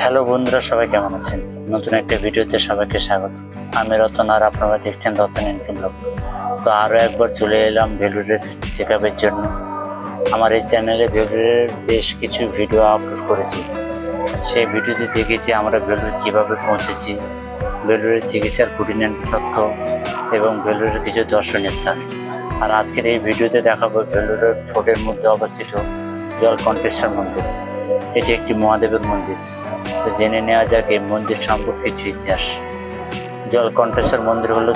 Hello বন্ধুরা, সবাই কেমন আছেন? নতুন একটা ভিডিওতে সবাইকে স্বাগত। আমি রতন, আর আপনারা দেখছেন রতন এন্ট্রি ব্লগ। তো আরও একবার চলে এলাম ভেলুরের চেক আপের জন্য। আমার এই চ্যানেলে ভেলুরের বেশ কিছু ভিডিও আপলোড করেছি। সেই ভিডিওতে দেখেছি আমরা ভেলুর কীভাবে পৌঁছেছি, ভেলুরের চিকিৎসার খুঁটিনাটি তথ্য এবং ভেলুরের কিছু দর্শনীয় স্থান। আর আজকের এই ভিডিওতে দেখাবো ভেলুরের ফোর্টের মধ্যে অবস্থিত জলকণ্ঠেশ্বর মন্দির। এটি একটি মহাদেবের মন্দির। তো জেনে নেওয়া যাক এই মন্দির সম্পর্কে কিছু ইতিহাস। জলকণ্ঠেশ্বর মন্দির হল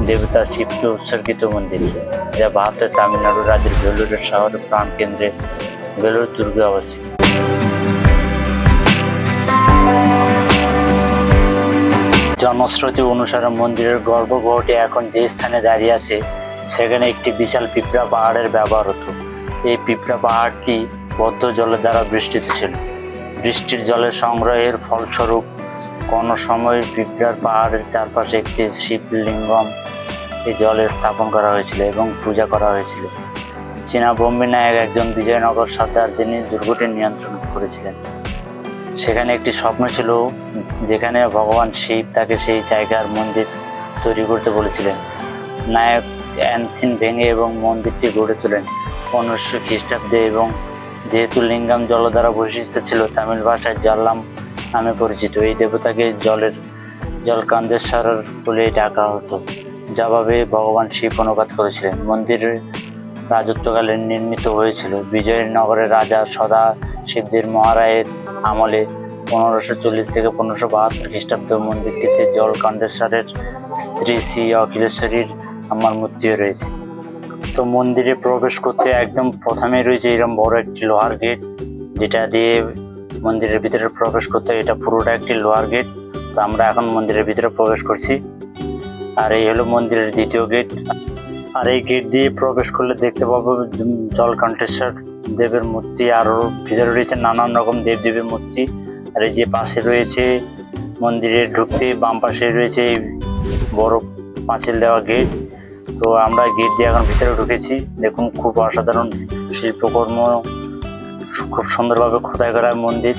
দেবতা শিবকে উৎসর্গিত মন্দির, যা ভারতের তামিলনাড়ু রাজ্যের ভেলুরের শহরের প্রাণকেন্দ্রে ভেলুর দুর্গে অবস্থিত। জনশ্রুতি অনুসারে মন্দিরের গর্ভগৃহটি এখন যে স্থানে দাঁড়িয়ে আছে সেখানে একটি বিশাল পিঁপড়া পাহাড়ের ব্যবহার হতো। এই পিঁপড়া পাহাড়টি বদ্ধ জলের দ্বারা বেষ্টিত ছিল। বৃষ্টির জলের সংগ্রহের ফলস্বরূপ কোনো সময় পিঁপড়ার পাহাড়ের চারপাশে একটি শিবলিঙ্গম এই জলে স্থাপন করা হয়েছিল এবং পূজা করা হয়েছিল। চীনা বোম্বে নায়ক একজন বিজয়নগর সর্দার, যিনি দুর্গটি নিয়ন্ত্রণ করেছিলেন। সেখানে একটি স্বপ্ন ছিল যেখানে ভগবান শিব তাকে সেই জায়গার মন্দির তৈরি করতে বলেছিলেন। নায়ক অ্যানথিন ভেঙে এবং মন্দিরটি গড়ে তোলেন 1500 খ্রিস্টাব্দে, এবং যেহেতু লিঙ্গাম জল দ্বারা বৈশিষ্ট্য ছিল, তামিল ভাষায় জল্লাম নামে পরিচিত। এই দেবতাকে জলকান্দেশ্বর বলে ডাকা হতো। জবাবে ভগবান শিব অনুবাদ করেছিলেন। মন্দিরের রাজত্বকালে নির্মিত হয়েছিল। বিজয়নগরের রাজা সদা শিবদের মহারায়ের আমলে 1540 থেকে 1572 খ্রিস্টাব্দ মন্দিরটিতে জলকান্দেশ্বরের স্ত্রী শ্রী অখিলেশ্বরীর আমার মূর্তিও রয়েছে। তো মন্দিরে প্রবেশ করতে একদম প্রথমে রয়েছে এরকম বড় একটি লোহার গেট, যেটা দিয়ে মন্দিরের ভিতরে প্রবেশ করতে হয়। এটা পুরোটা একটি লোহার গেট। তো আমরা এখন মন্দিরের ভিতরে প্রবেশ করছি। আর এই হলো মন্দিরের দ্বিতীয় গেট। আর এই গেট দিয়ে প্রবেশ করলে দেখতে পাবো জলকণ্ঠেশ্বর দেবের মূর্তি, আর ভিতরে রয়েছে নানান রকম দেবদেবীর মূর্তি। আর এই যে পাশে রয়েছে মন্দিরের ঢুকতে বাম পাশে রয়েছে বড় পাঁচিল দেওয়া গেট। তো আমরা গেট দিয়ে এখন ভিতরে ঢুকেছি। দেখুন, খুব অসাধারণ শিল্পকর্ম, খুব সুন্দরভাবে খোদাই করা মন্দির।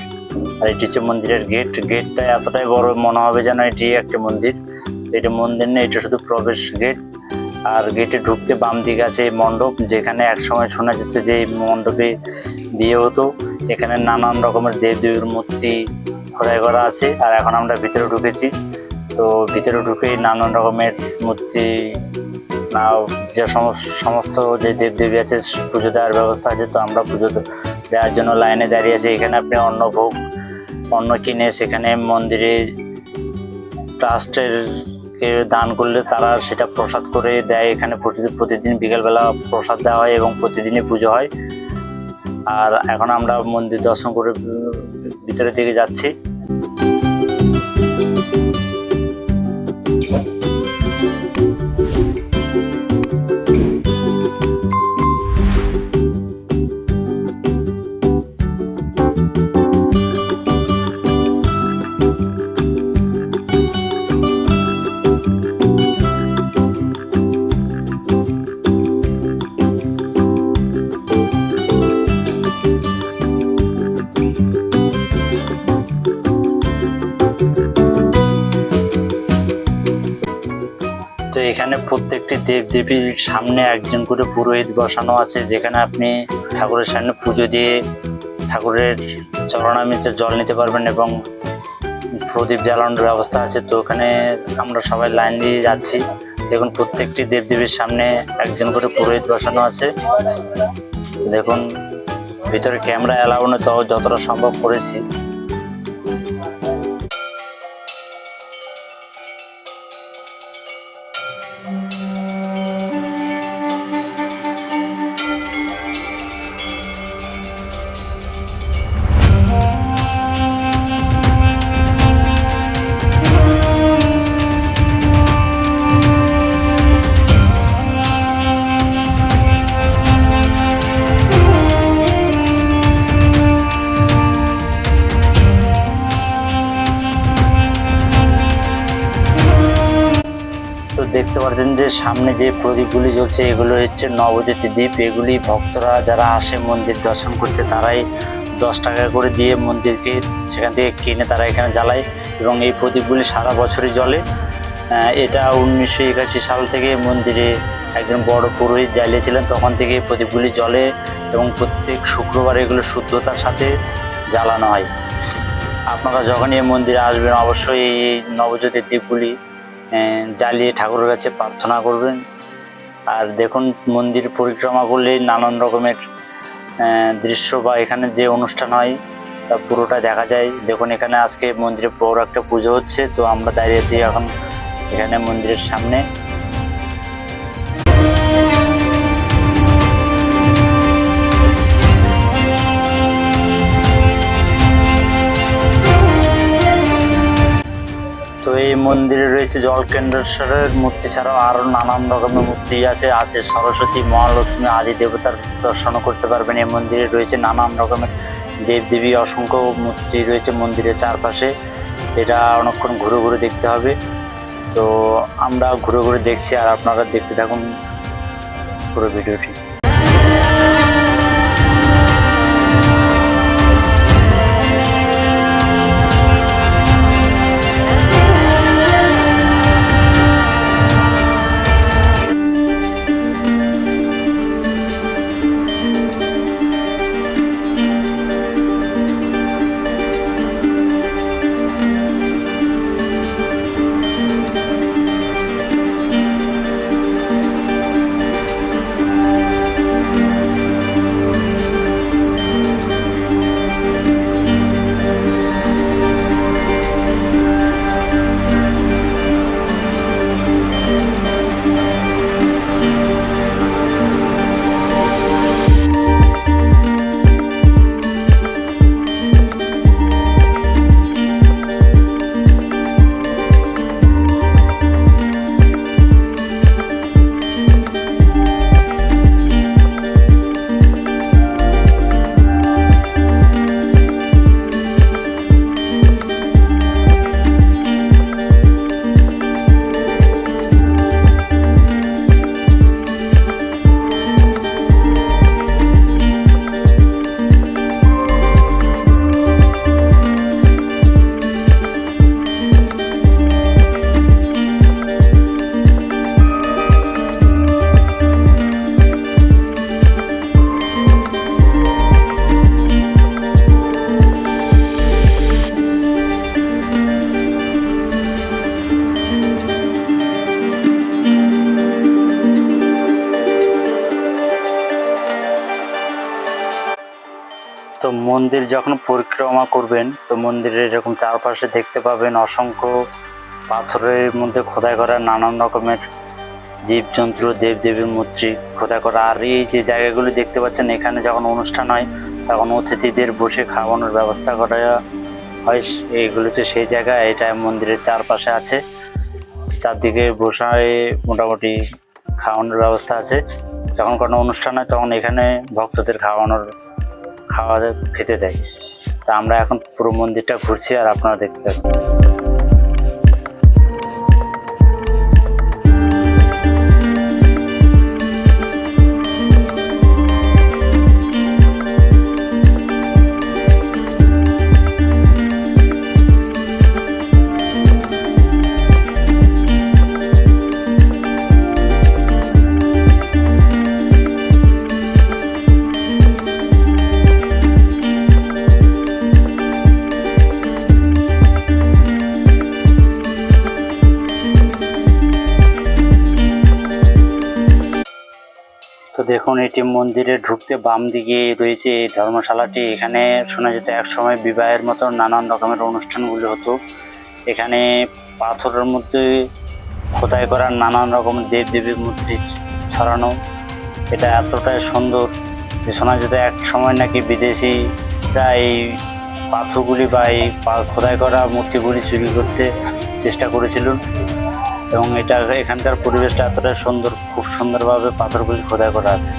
আর এটি হচ্ছে মন্দিরের গেট। গেটটা এতটাই বড় মনে হবে যেন এটি একটা মন্দির। এটা মন্দির না, এটা শুধু প্রবেশ গেট। আর গেটে ঢুকতে বাম দিকে আছে মণ্ডপ, যেখানে একসময় শোনা যেত যে এই মণ্ডপে বিয়ে হতো। এখানে নানান রকমের দেবদেবীর মূর্তি খোদাই করা আছে। আর এখন আমরা ভিতরে ঢুকেছি। তো ভিতরে ঢুকেই নানান রকমের মূর্তি যে সমস্ত যে দেবদেবী আছে পুজো দেওয়ার ব্যবস্থা আছে। তো আমরা পুজো দেওয়ার জন্য লাইনে দাঁড়িয়ে আছি। এখানে আপনি অন্ন কিনে সেখানে মন্দিরে ট্রাস্টের কে দান করলে তারা সেটা প্রসাদ করে দেয়। এখানে প্রতিদিন বিকেলবেলা প্রসাদ দেওয়া হয় এবং প্রতিদিনই পুজো হয়। আর এখন আমরা মন্দির দর্শন করে ভিতরের দিকে যাচ্ছি। তো এখানে প্রত্যেকটি দেবদেবীর সামনে একজন করে পুরোহিত বসানো আছে, যেখানে আপনি ঠাকুরের সামনে পুজো দিয়ে ঠাকুরের চরণামৃতে জল নিতে পারবেন এবং প্রদীপ জ্বালানোর ব্যবস্থা আছে। তো ওখানে আমরা সবাই লাইন দিয়ে যাচ্ছি। দেখুন, প্রত্যেকটি দেবদেবীর সামনে একজন করে পুরোহিত বসানো আছে। দেখুন, ভিতরে ক্যামেরা অ্যালাউ নেই, তো যতটা সম্ভব করেছি। দেখতে পাচ্ছেন যে সামনে যে প্রদীপগুলি জ্বলছে এগুলো হচ্ছে নবজ্যোতি দ্বীপ। এগুলি ভক্তরা যারা আসে মন্দির দর্শন করতে তারাই 10 টাকা করে দিয়ে মন্দিরকে সেখান থেকে কিনে তারা এখানে জ্বালায় এবং এই প্রদীপগুলি সারা বছরই জ্বলে। এটা 1981 সাল থেকে মন্দিরে একজন বড় পুরোহিত জ্বালিয়েছিলেন, তখন থেকে এই প্রদীপগুলি জ্বলে এবং প্রত্যেক শুক্রবার এগুলো শুদ্ধতার সাথে জ্বালানো হয়। আপনারা যখনই এই মন্দিরে আসবেন অবশ্যই এই নবজ্যোতির দ্বীপগুলি জ্বালিয়ে ঠাকুরের কাছে প্রার্থনা করবেন। আর দেখুন মন্দির পরিক্রমা করলে নানান রকমের দৃশ্য বা এখানে যে অনুষ্ঠান হয় তা পুরোটা দেখা যায়। দেখুন এখানে আজকে মন্দিরে বড় একটা পুজো হচ্ছে, তো আমরা দাঁড়িয়ে আছি এখন এখানে মন্দিরের সামনে। তো এই মন্দিরে রয়েছে জলকেন্দ্রেশ্বরের মূর্তি ছাড়াও আরও নানান রকমের মূর্তি আছে সরস্বতী, মহালক্ষ্মী আদি দেবতার দর্শনও করতে পারবেন। এই মন্দিরে রয়েছে নানান রকমের দেবদেবী, অসংখ্য মূর্তি রয়েছে মন্দিরের চারপাশে। এটা অনেকক্ষণ ঘুরে ঘুরে দেখতে হবে, তো আমরা ঘুরে ঘুরে দেখছি আর আপনারা দেখতে থাকুন পুরো ভিডিওটি। তো মন্দির যখন পরিক্রমা করবেন তো মন্দিরের এরকম চারপাশে দেখতে পাবেন অসংখ্য পাথরের মধ্যে খোদাই করা নানান রকমের জীবজন্তু, দেবদেবীর মূর্তি খোদাই করা। আর এই যে জায়গাগুলো দেখতে পাচ্ছেন এখানে যখন অনুষ্ঠান হয় তখন অতিথিদের বসে খাওয়ানোর ব্যবস্থা করা হয়। এইগুলোতে সেই জায়গা, এটা মন্দিরের চারপাশে আছে, চারদিকে বসায় মোটামুটি খাওয়ানোর ব্যবস্থা আছে। যখন কোনো অনুষ্ঠান হয় তখন এখানে ভক্তদের খাওয়া খেতে দেয়। তা আমরা এখন পুরো মন্দিরটা ঘুরছি আর আপনারা দেখতে পাবেন। তো দেখুন এটি মন্দিরে ঢুকতে বাম দিকে রয়েছে এই ধর্মশালাটি। এখানে শোনা যেত এক সময় বিবাহের মতো নানান রকমের অনুষ্ঠানগুলো হতো। এখানে পাথরের মধ্যে খোদাই করা নানান রকমের দেবদেবীর মূর্তি ছড়ানো। এটা এতটাই সুন্দর যে শোনা যেত এক সময় নাকি বিদেশিরা এই পাথরগুলি বা এই খোদাই করা মূর্তিগুলি চুরি করতে চেষ্টা করেছিল। এবং এখানকার পরিবেশটা এতটাই সুন্দর, খুব সুন্দরভাবে পাথরগুলি খোদাই করা আছে।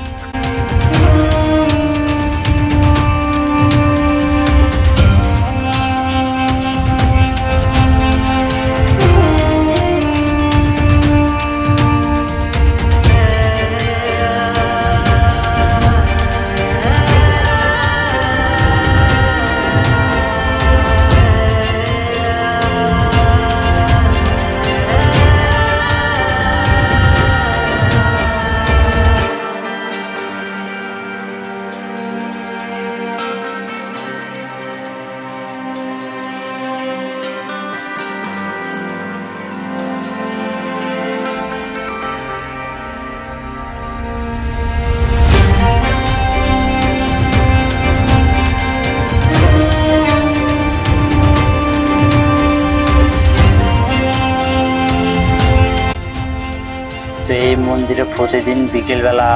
মন্দিরে প্রতিদিন বিকেলবেলা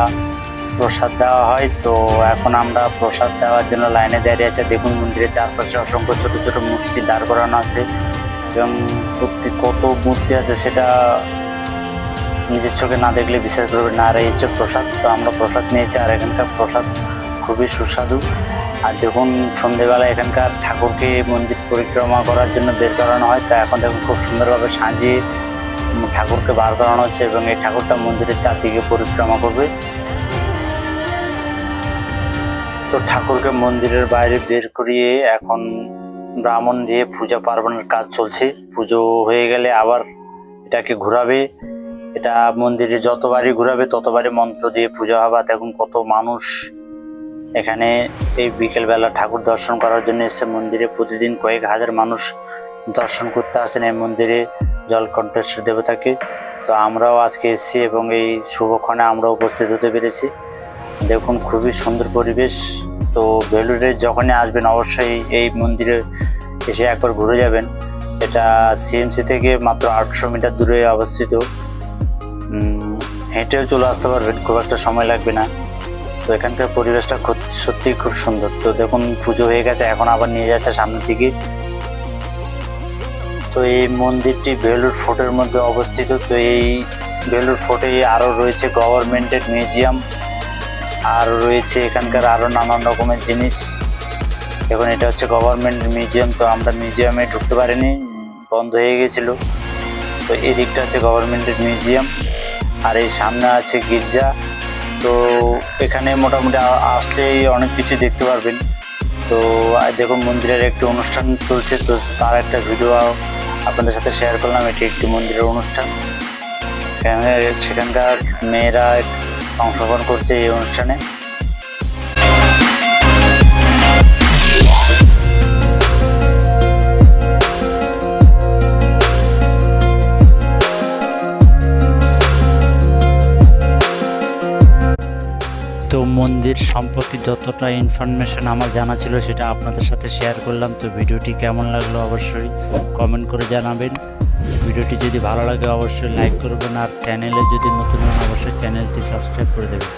প্রসাদ দেওয়া হয়। তো এখন আমরা প্রসাদ দেওয়ার জন্য লাইনে দাঁড়িয়ে আছে। দেখুন মন্দিরের চারপাশে অসংখ্য ছোট ছোট মূর্তি দাঁড় করানো আছে এবং সত্যি কত মূর্তি আছে সেটা নিজের চোখে না দেখলে বিশ্বাস করবে না। আর এই হচ্ছে প্রসাদ। তো আমরা প্রসাদ নিয়েছি, আর এখানকার প্রসাদ খুবই সুস্বাদু। আর দেখুন সন্ধেবেলা এখানকার ঠাকুরকে মন্দির পরিক্রমা করার জন্য বের করানো হয়। তো এখন দেখুন খুব সুন্দরভাবে সাজিয়ে ঠাকুরকে বার করানো হচ্ছে এবং এই ঠাকুরটা মন্দিরের চারদিকে পরিক্রমা করবে। তো ঠাকুরকে মন্দিরের বাইরে বের করিয়ে এখন ব্রাহ্মণ দিয়ে পূজা পার্বণের কাজ চলছে। পুজো হয়ে গেলে আবার এটাকে ঘোরাবে। এটা মন্দিরে যতবারই ঘোরাবে ততবারই মন্ত্র দিয়ে পূজা হবে। দেখুন কত মানুষ এখানে এই বিকেলবেলা ঠাকুর দর্শন করার জন্য এসে মন্দিরে প্রতিদিন কয়েক হাজার মানুষ দর্শন করতে আসেন এই মন্দিরে জলকণ্ঠেশ্বর দেবতাকে। তো আমরাও আজকে এসেছি এবং এই শুভক্ষণে আমরা উপস্থিত হতে পেরেছি। দেখুন খুবই সুন্দর পরিবেশ। তো বেলুড়ে যখনই আসবেন অবশ্যই এই মন্দিরে এসে একবার ঘুরে যাবেন। এটা সিএমসি থেকে মাত্র 800 মিটার দূরে অবস্থিত। হেঁটেও চলে আসতে পারবেন, খুব একটা সময় লাগবে না। তো এখানকার পরিবেশটা সত্যিই খুব সুন্দর। তো দেখুন পুজো হয়ে গেছে, এখন আবার নিয়ে যাচ্ছে সামনের দিকে। তো এই মন্দিরটি বেলুড় ফোর্টের মধ্যে অবস্থিত। তো এই বেলুড় ফোর্টে আরও রয়েছে গভর্নমেন্টের মিউজিয়াম, আর রয়েছে এখানকার আরও নানান রকমের জিনিস। এখন এটা হচ্ছে গভর্নমেন্ট মিউজিয়াম। তো আমরা মিউজিয়ামে ঢুকতে পারিনি, বন্ধ হয়ে গেছিলো। তো এই দিকটা হচ্ছে গভর্নমেন্টের মিউজিয়াম, আর এই সামনে আছে গির্জা। তো এখানে মোটামুটি আসলেই অনেক কিছু দেখতে পারবেন। তো দেখুন মন্দিরের একটি অনুষ্ঠান চলছে, তো তার একটা ভিডিও আপনাদের সাথে শেয়ার করলাম। এটি একটি মন্দিরের অনুষ্ঠান, সেখানকার মেয়েরা অংশগ্রহণ করছে এই অনুষ্ঠানে। তো মন্দির সম্পর্কে যতটা ইনফরমেশন আমার জানা ছিল সেটা আপনাদের সাথে শেয়ার করলাম। তো ভিডিওটি কেমন লাগলো অবশ্যই কমেন্ট করে জানাবেন। ভিডিওটি যদি ভালো লাগে অবশ্যই লাইক করবেন, আর চ্যানেলে যদি নতুন হন অবশ্যই চ্যানেলটি সাবস্ক্রাইব করে দেবেন।